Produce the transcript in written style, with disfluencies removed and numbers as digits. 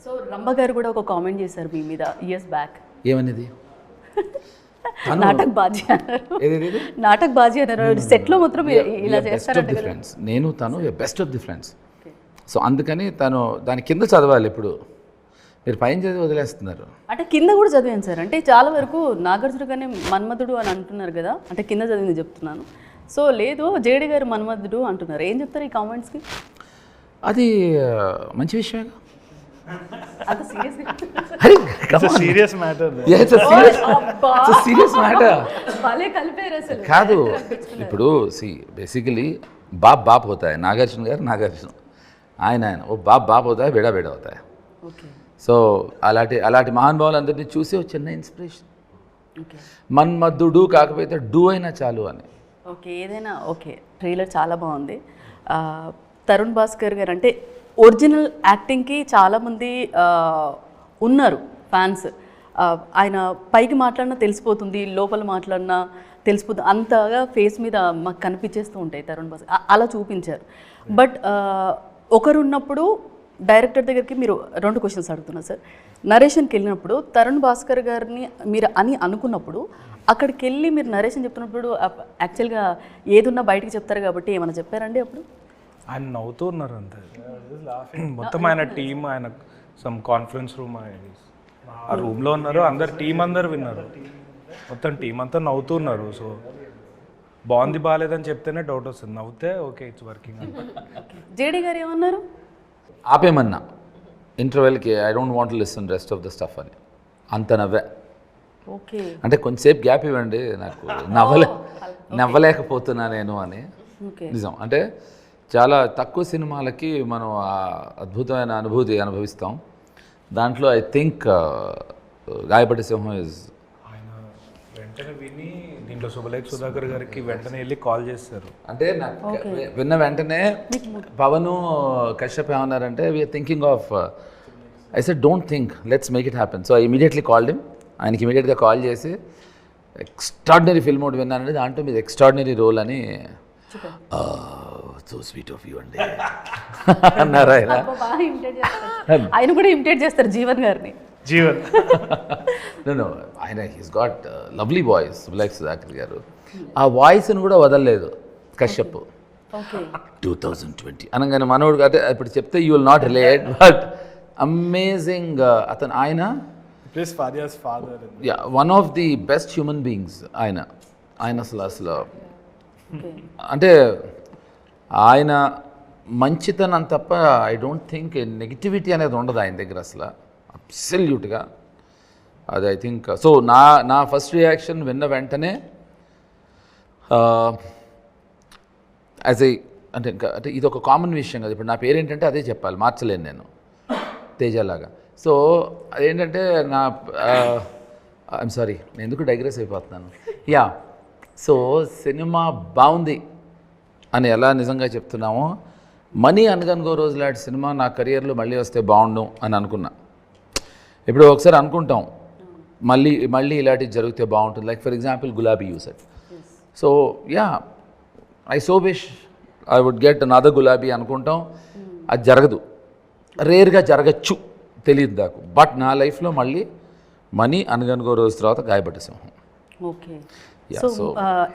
So Rambha గారు కూడా ఒక కామెంట్ చేశారు మీ మీద ఇయర్స్ బ్యాక్. ఏమనేది? నాటక్ బాజీ అన్నారు. నాటక్ బాజీ అన్నారు. సెట్లో మాత్రం ఇలా చేస్తారంటే ఫ్రెండ్స్, నేను తను best of the friends. So అందుకని తను దాని కింద చదవాలి. ఇప్పుడు మీరు పైన చదివి వదిలేస్తున్నారు. అంటే కింద కూడా చదివాను సార్. అంటే చాలా వరకు నాగార్జున గారిని మన్మధుడు అని అంటున్నారు కదా, అంటే కింద చదివింది చెప్తున్నాను. సో లేదు జేడి గారు మన్మధుడు అంటున్నారు. ఏం చెప్తారు ఈ కామెంట్స్కి? అది మంచి విషయమే. అంత సీరియస్గా సీరియస్ మ్యాటర్. సీరియస్ మ్యాటర్ భలే కలిపారు అసలు. కాదు, ఇప్పుడు బేసికలీ బాప్ బాప్ होता है. నాగార్జున గారు నాగార్జున, ఆయన ఓ బాప్ होता है, బేడా బేడా होता है. సో అలాంటి మహానుభావులందరినీ చూసి ఒక చిన్న ఇన్స్పిరేషన్. మన్మధుడు కాకపోతే డూ అయినా చాలు అని. ఓకే, ఏదైనా ఓకే. ట్రైలర్ చాలా బాగుంది. తరుణ్ భాస్కర్ గారు అంటే ఒరిజినల్ యాక్టింగ్కి చాలామంది ఉన్నారు ఫ్యాన్స్. ఆయన పైకి మాట్లాడినా తెలిసిపోతుంది, లోపల మాట్లాడినా తెలిసిపోతుంది, అంతగా ఫేస్ మీద మాకు కనిపించేస్తూ ఉంటాయి తరుణ్ భాస్కర్. అలా చూపించారు. బట్ ఒకరున్నప్పుడు డైరెక్టర్ దగ్గరికి మీరు 2 క్వశ్చన్స్ అడుగుతున్నారు సార్. నరేషన్కి వెళ్ళినప్పుడు తరుణ్ భాస్కర్ గారిని మీరు అని అనుకున్నప్పుడు అక్కడికి వెళ్ళి మీరు నరేషన్ చెప్తున్నప్పుడు యాక్చువల్గా ఏదున్నా బయటికి చెప్తారు కాబట్టి ఏమైనా చెప్పారండి అప్పుడు? ఆయన నవ్వుతూ ఉన్నారు అంతే. మొత్తం ఆయన టీం, ఆయన సమ్ కాన్ఫరెన్స్ రూమ్, ఆ రూమ్లో ఉన్నారు, అందరు టీం అందరు విన్నారు, మొత్తం టీం అంతా నవ్వుతూ ఉన్నారు. సో బాగుంది బాగాలేదని చెప్తేనే డౌట్ వస్తుంది, నవ్వుతే ఓకే ఇట్స్ వర్కింగ్ అని. జేడీ గారు ఏమన్నారు? ఆపేమన్నా ఇంటర్వెల్కి I don't want listen rest of the stuff అని. అంత నవ్వే. ఓకే, అంటే కొంచెంసేపు గ్యాప్ ఇవ్వండి నాకు, నవ్వలేకపోతున్నా నేను అని. నిజం అంటే చాలా తక్కువ సినిమాలకి మనం ఆ అద్భుతమైన అనుభూతి అనుభవిస్తాం. దాంట్లో ఐ థింక్ గాయపట్టి సింహం ఇస్. ఆయన వెంటనే విని దీంట్లో శుభలేఖ సుధాకర్ గారికి వెంటనే వెళ్ళి కాల్ చేస్తారు. అంటే నాకు విన్న వెంటనే పవన్ కశ్యప్ ఏమన్నారంటే we are thinking of, I said don't think, let's make it happen. So I immediately called him. ఆయనకి ఇమీడియట్గా కాల్ చేసి ఎక్స్ట్రాడినరీ ఫిల్మ్ ఒకటి విన్నానండి, దాంట్లో మీది ఎక్స్ట్రాడినరీ రోల్ అని. సో స్వీట్ ఆఫ్ యూ అండి అన్నారు ఆయన. ఆయన కూడా ఇమిటేట్ చేస్తారు జీవన్ గారిని. జీవన్ నో ఆయన హీస్ గాట్ లవ్లీ వాయిస్. సుబ్లైక్ సుధాకర్ గారు ఆ వాయిస్ని కూడా వదలలేదు కశ్యప్. 2020 అనగానే మనోడు అంటే ఇప్పుడు చెప్తే you will not relate, but amazing. అతను ఆయన one of the best human beings ఆయన. అసలు అంటే ఆయన మంచితనం తప్ప ఐ డోంట్ థింక్ నెగిటివిటీ అనేది ఉండదు ఆయన దగ్గర అసలు, అబ్సల్యూట్గా. అది ఐ థింక్. సో నా ఫస్ట్ రియాక్షన్ విన్న వెంటనే యాజ్ ఏ అంటే ఇది ఒక కామన్ విషయం కదా. ఇప్పుడు నా పేరేంటంటే అదే చెప్పాలి, మార్చలేను నేను తేజలాగా. సో అదేంటంటే నా ఐఎమ్ సారీ, నేను ఎందుకు డైగ్రెస్ అయిపోతున్నాను. యా, సో సినిమా బాగుంది అని ఎలా నిజంగా చెప్తున్నామో, మనీ అనగనుగో రోజు లాంటి సినిమా నా కెరియర్లో మళ్ళీ వస్తే బాగుండు అని అనుకున్నా. ఇప్పుడు ఒకసారి అనుకుంటాం మళ్ళీ ఇలాంటివి జరిగితే బాగుంటుంది. లైక్ ఫర్ ఎగ్జాంపుల్ గులాబీ you said. So yeah, I so wish I would get another గులాబీ అనుకుంటాం. అది జరగదు, రేర్గా జరగచ్చు, తెలియదు నాకు. బట్ నా లైఫ్లో మళ్ళీ మనీ అనగనుగో రోజు తర్వాత గాయపట్టి సింహం. ఓకే. సో